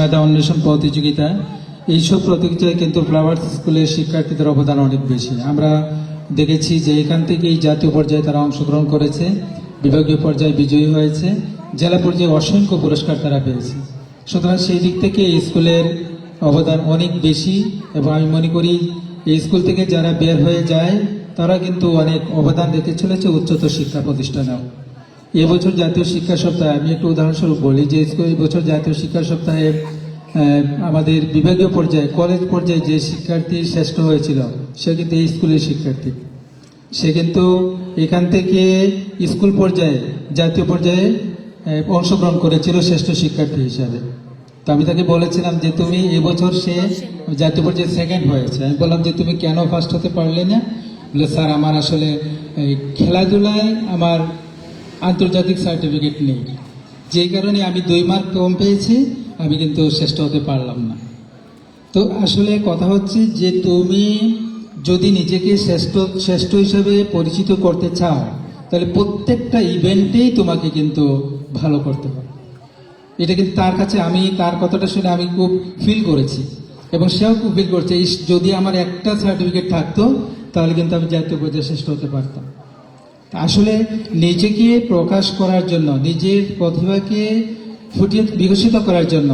মেধা অন্বেষণ প্রতিযোগিতা, এইসব প্রতিযোগিতায় কিন্তু ফ্লাওয়ার্স স্কুলের শিক্ষার্থীদের অবদান অনেক বেশি। আমরা দেখেছি যে এখান থেকেই জাতীয় পর্যায়ে তারা অংশগ্রহণ করেছে, বিভাগীয় পর্যায়ে বিজয়ী হয়েছে, জেলা পর্যায়ে অসংখ্য পুরস্কার তারা পেয়েছে। সুতরাং সেই দিক থেকে এই স্কুলের অবদান অনেক বেশি এবং আমি মনে করি এই স্কুল থেকে যারা বের হয়ে যায় তারা কিন্তু অনেক অবদান রেখে চলেছে উচ্চতর শিক্ষা প্রতিষ্ঠানেও। এবছর জাতীয় শিক্ষা সপ্তাহে আমি একটু উদাহরণস্বরূপ বলি যে এই বছর জাতীয় শিক্ষা সপ্তাহে আমাদের বিভাগীয় পর্যায়ে কলেজ পর্যায়ে যে শিক্ষার্থী শ্রেষ্ঠ হয়েছিল সে কিন্তু এই স্কুলের শিক্ষার্থী। সে কিন্তু এখান থেকে স্কুল পর্যায়ে জাতীয় পর্যায়ে অংশগ্রহণ করেছিল শ্রেষ্ঠ শিক্ষার্থী হিসাবে। তো আমি তাকে বলেছিলাম যে তুমি এবছর সে জাতীয় পর্যায়ে সেকেন্ড হয়েছে। আমি বললাম যে তুমি কেন ফার্স্ট হতে পারলে না? বলে স্যার আমার আসলে খেলাধুলায় আমার আন্তর্জাতিক সার্টিফিকেট নেই, যেই কারণে আমি 2 মার্ক কম পেয়েছি, আমি কিন্তু শ্রেষ্ঠ হতে পারলাম না। তো আসলে কথা হচ্ছে যে তুমি যদি নিজেকে শ্রেষ্ঠ হিসেবে পরিচিত করতে চাও তাহলে প্রত্যেকটা ইভেন্টেই তোমাকে কিন্তু ভালো করতে হবে। এটা কিন্তু তার কাছে আমি তার কথাটা শুনে আমি খুব ফিল করেছি এবং সেও খুব ফিল করছে যদি আমার একটা সার্টিফিকেট থাকতো তাহলে কিন্তু আমি জাতীয় পর্যায়ে শ্রেষ্ঠ হতে পারতাম। আসলে নিজেকে প্রকাশ করার জন্য, নিজের প্রতিভাকে ফুটিয়ে বিকশিত করার জন্য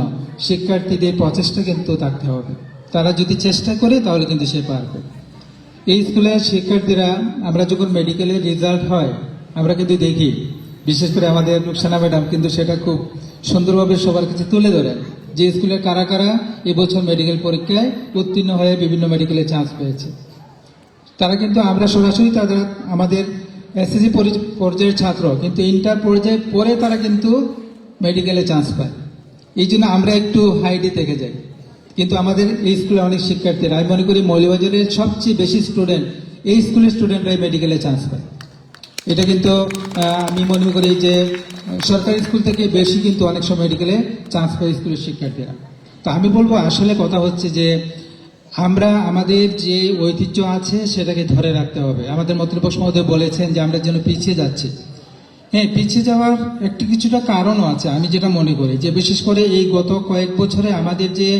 শিক্ষার্থীদের প্রচেষ্টা কিন্তু থাকতে হবে। তারা যদি চেষ্টা করে তাহলে কিন্তু সে পারবে। এই স্কুলের শিক্ষার্থীরা আমরা যখন মেডিকেলের রেজাল্ট হয় আমরা কিন্তু দেখি, বিশেষ করে আমাদের রুকসানা ম্যাডাম কিন্তু সেটা খুব সুন্দরভাবে সবার কাছে তুলে ধরেন যে স্কুলের কারা কারা এবছর মেডিকেল পরীক্ষায় উত্তীর্ণ হয়ে বিভিন্ন মেডিকেলে চান্স পেয়েছে। তারা কিন্তু আমরা সরাসরি তাদের আমাদের এসএসসি পর্যায়ের ছাত্র, কিন্তু ইন্টার পর্যায়ে পরে তারা কিন্তু মেডিকেলে চান্স পায়। এই জন্য আমরা একটু হাইডে থেকে যাই। কিন্তু আমাদের এই স্কুলে অনেক শিক্ষার্থীরা, আমি মনে করি মৌলভীবাজারের সবচেয়ে বেশি স্টুডেন্ট এই স্কুলের স্টুডেন্টরাই মেডিকেলে চান্স পায়। এটা কিন্তু আমি মনে করি যে সরকারি স্কুল থেকে বেশি কিন্তু অনেক সময় মেডিকেলে চান্স পায় স্কুলের শিক্ষার্থীরা। তো আমি বলবো আসলে কথা হচ্ছে যে আমরা আমাদের যে ঐতিহ্য আছে সেটাকে ধরে রাখতে হবে। আমাদের মন্ত্রীপক্ষ মহোদয় বলেছেন যে আমরা যেন পিছিয়ে যাচ্ছি। হ্যাঁ, পিছিয়ে যাওয়ার একটু কিছুটা কারণও আছে। আমি যেটা মনে করি যে বিশেষ করে এই গত কয়েক বছরে আমাদের যে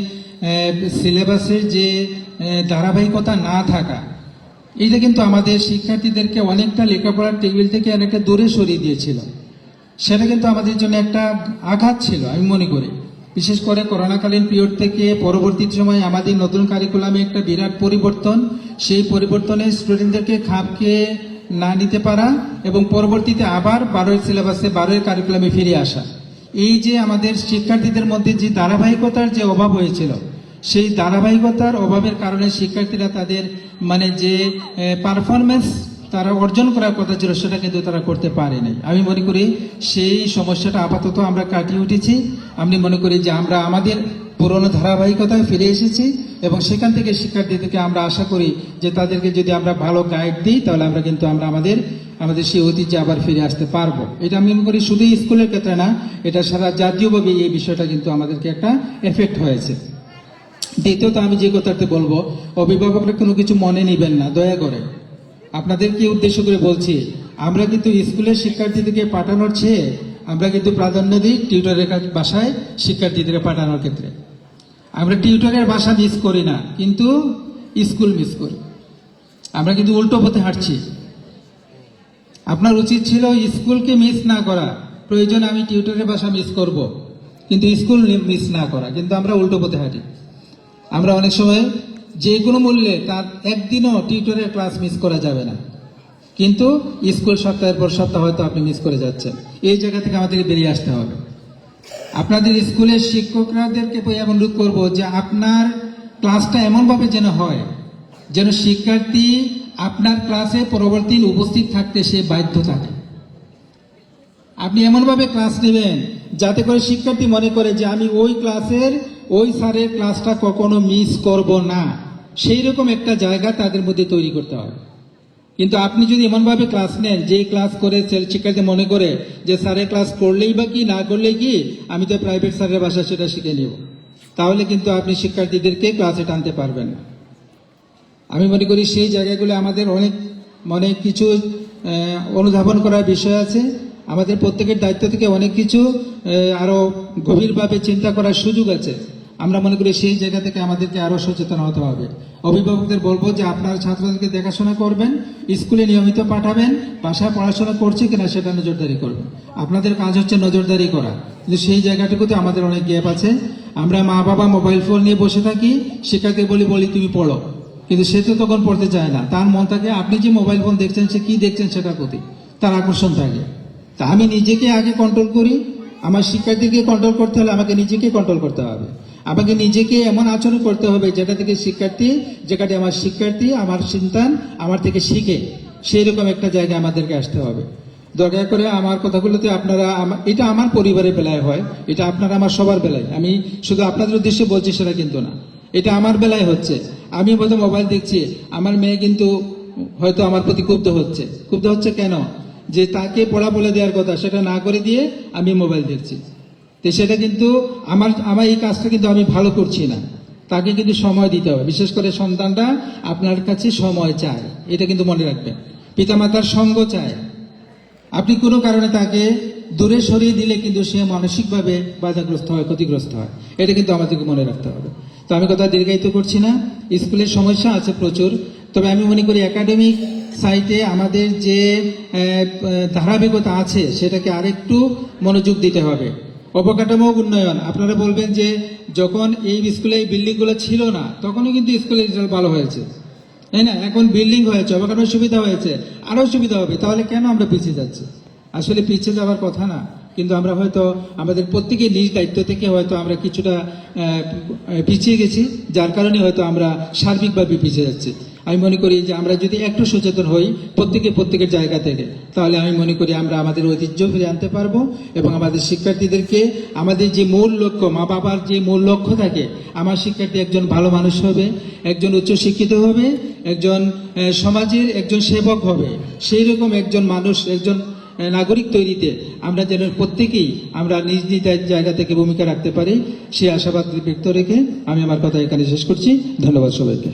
সিলেবাসের যে ধারাবাহিকতা না থাকা, এইটা কিন্তু আমাদের শিক্ষার্থীদেরকে অনেকটা লেখাপড়ার টেবিল থেকে অনেকটা দূরে সরিয়ে দিয়েছিল। সেটা কিন্তু আমাদের জন্য একটা আঘাত ছিল আমি মনে করি। বিশেষ করে করোনাকালীন পিরিয়ড থেকে পরবর্তী সময় আমাদের নতুন কারিকুলামে একটা বিরাট পরিবর্তন, সেই পরিবর্তনে স্টুডেন্টদেরকে খাপ খেয়ে না নিতে পারা এবং পরবর্তীতে আবার 12 সিলেবাসে 12 কারিকুলামে ফিরে আসা, এই যে আমাদের শিক্ষার্থীদের মধ্যে যে ধারাবাহিকতার যে অভাব হয়েছিল, সেই ধারাবাহিকতার অভাবের কারণে শিক্ষার্থীরা তাদের মানে যে পারফরমেন্স তারা অর্জন করার কথা ছিল সেটা কিন্তু তারা করতে পারে নাই। আমি মনে করি সেই সমস্যাটা আপাতত আমরা কাটিয়ে উঠেছি। আমি মনে করি যে আমরা আমাদের পুরনো ধারাবাহিকতায় ফিরে এসেছি এবং সেখান থেকে শিক্ষার্থীদেরকে আমরা আশা করি যে তাদেরকে যদি আমরা ভালো গাইড দিই তাহলে আমরা কিন্তু আমাদের সেই ঐতিহ্যে আবার ফিরে আসতে পারবো। এটা আমি মনে করি শুধু স্কুলের ক্ষেত্রে না, এটা সারা জাতীয়ভাবে এই বিষয়টা কিন্তু আমাদেরকে একটা এফেক্ট হয়েছে। দ্বিতীয়ত আমি যে কথাতে বলবো, অভিভাবকরা কোনো কিছু মনে নেবেন না দয়া করে। আপনাদেরকে উদ্দেশ্য করে বলছি, আমরা কিন্তু স্কুলের শিক্ষার্থীদেরকে পাঠানোর চেয়ে আমরা কিন্তু প্রাধান্য দিই টিউটরের বাসায় শিক্ষার্থীদেরকে পাঠানোর ক্ষেত্রে। আমরা টিউটরের বাসা মিস করি না, কিন্তু স্কুল মিস করি। আমরা কিন্তু উল্টো পথে হাঁটছি। আপনার উচিত ছিল স্কুলকে মিস না করা, প্রয়োজনে আমি টিউটরের বাসা মিস করব, কিন্তু স্কুল মিস না করা। কিন্তু আমরা উল্টো পথে হাঁটি। আমরা অনেক সময় যে কোনো মূল্যে তার একদিনও টিউটরের ক্লাস মিস করা যাবে না, কিন্তু স্কুল সপ্তাহের পর সপ্তাহ হয়তো আপনি মিস করে যাচ্ছেন। এই জায়গা থেকে আমাদেরকে বেরিয়ে আসতে হবে। আপনাদের স্কুলের শিক্ষকরাদেরকে অনুরোধ করব যে আপনার ক্লাসটা এমনভাবে যেন হয় যেন শিক্ষার্থী আপনার ক্লাসে পরবর্তী উপস্থিত থাকতে সে বাধ্য থাকে। আপনি এমনভাবে ক্লাস নেবেন যাতে করে শিক্ষার্থী মনে করে যে আমি ওই ক্লাসের ওই স্যারের ক্লাসটা কখনো মিস করব না, সেই রকম একটা জায়গা তাদের মধ্যে তৈরি করতে হবে। কিন্তু আপনি যদি এমনভাবে ক্লাস নেন যে ক্লাস করে শিক্ষার্থী মনে করে যে স্যারের ক্লাস করলেই বা কি না করলেই কি, আমি তো প্রাইভেট স্যারের বাসা সেটা শিখে নেব, তাহলে কিন্তু আপনি শিক্ষার্থীদেরকে ক্লাসে টানতে পারবেন না। আমি মনে করি সেই জায়গাগুলো আমাদের অনেক কিছু অনুধাবন করার বিষয় আছে। আমাদের প্রত্যেকের দায়িত্ব থেকে অনেক কিছু আরো গভীরভাবে চিন্তা করার সুযোগ আছে। আমরা মনে করি সেই জায়গা থেকে আমাদেরকে আরো সচেতন হতে হবে। অভিভাবকদের বলবো যে আপনার ছাত্রদেরকে দেখাশোনা করবেন, স্কুলে নিয়মিত পাঠাবেন, বাসায় পড়াশোনা করছে কিনা সেটা নজরদারি করবেন। আপনাদের কাজ হচ্ছে নজরদারি করা, কিন্তু সেই জায়গাটুকুতে আমাদের অনেক গ্যাপ আছে। আমরা মা বাবা মোবাইল ফোন নিয়ে বসে থাকি, শিক্ষাকে বলি তুমি পড়ো, কিন্তু সে তো তখন পড়তে চায় না। তার মন থাকে আপনি যে মোবাইল ফোন দেখছেন, সে কি দেখছেন সেটার প্রতি তার আকর্ষণ থাকে। তা আমি নিজেকে আগে কন্ট্রোল করি, আমার শিক্ষার্থীকে কন্ট্রোল করতে হলে আমাকে নিজেকে কন্ট্রোল করতে হবে। আমাকে নিজেকে এমন আচরণ করতে হবে যেটা থেকে যেখানে আমার শিক্ষার্থী, আমার সন্তান আমার থেকে শিখে, সেই রকম একটা জায়গায় আমাদেরকে আসতে হবে। দয়া করে আমার কথাগুলোতে আপনারা, এটা আমার পরিবারের বেলায় হয়, এটা আপনারা আমার সবার বেলায়, আমি শুধু আপনাদের উদ্দেশ্যে বলছি সেটা কিন্তু না, এটা আমার বেলায় হচ্ছে। আমি বলতে মোবাইল দেখছি, আমার মেয়ে কিন্তু হয়তো আমার প্রতি ক্ষুব্ধ হচ্ছে কেন? যে তাকে পড়া বলে দেওয়ার কথা সেটা না করে দিয়ে আমি মোবাইল দেখছি। তো সেটা কিন্তু আমার এই কাজটা কিন্তু আমি ভালো করছি না। তাকে কিন্তু সময় দিতে হবে, বিশেষ করে সন্তানরা আপনার কাছে সময় চায়, এটা কিন্তু মনে রাখবেন। পিতামাতার সঙ্গ চায়। আপনি কোনো কারণে তাকে দূরে সরিয়ে দিলে কিন্তু সে মানসিকভাবে বাধাগ্রস্ত হয়, ক্ষতিগ্রস্ত হয়, এটা কিন্তু আমাদেরকে মনে রাখতে হবে। তো আমি কথা দীর্ঘায়িত করছি না, স্কুলের সমস্যা আছে প্রচুর, তবে আমি মনে করি একাডেমিক সাইটে আমাদের যে ধারাবাহিকতা আছে সেটাকে আরেকটু মনোযোগ দিতে হবে। অবকাঠামো উন্নয়ন, আপনারা বলবেন যে যখন এই স্কুলে এই বিল্ডিংগুলো ছিল না তখনও কিন্তু স্কুলের রেজাল্ট ভালো হয়েছে, তাই না? এখন বিল্ডিং হয়েছে, অবকাঠামোর সুবিধা হয়েছে, আরো সুবিধা হবে, তাহলে কেন আমরা পিছিয়ে যাচ্ছি? আসলে পিছিয়ে যাওয়ার কথা না, কিন্তু আমরা হয়তো আমাদের প্রত্যেকের নিজ দায়িত্ব থেকে হয়তো আমরা কিছুটা পিছিয়ে গেছি, যার কারণে হয়তো আমরা সার্বিকভাবে পিছিয়ে যাচ্ছি। আমি মনে করি যে আমরা যদি একটু সচেতন হই প্রত্যেকের জায়গা থেকে, তাহলে আমি মনে করি আমরা আমাদের ঐতিহ্য ফিরে আনতে পারবো এবং আমাদের শিক্ষার্থীদেরকে আমাদের যে মূল লক্ষ্য, মা বাবার যে মূল লক্ষ্য থাকে, আমার শিক্ষার্থী একজন ভালো মানুষ হবে, একজন উচ্চশিক্ষিত হবে, একজন সমাজের একজন সেবক হবে, সেই রকম একজন মানুষ, একজন নাগরিক তৈরিতে আমরা যেন প্রত্যেকেই আমরা নিজ নিজ জায়গা থেকে ভূমিকা রাখতে পারি, সেই আশাবাদ ব্যক্ত রেখে আমি আমার কথা এখানে শেষ করছি। ধন্যবাদ সবাইকে।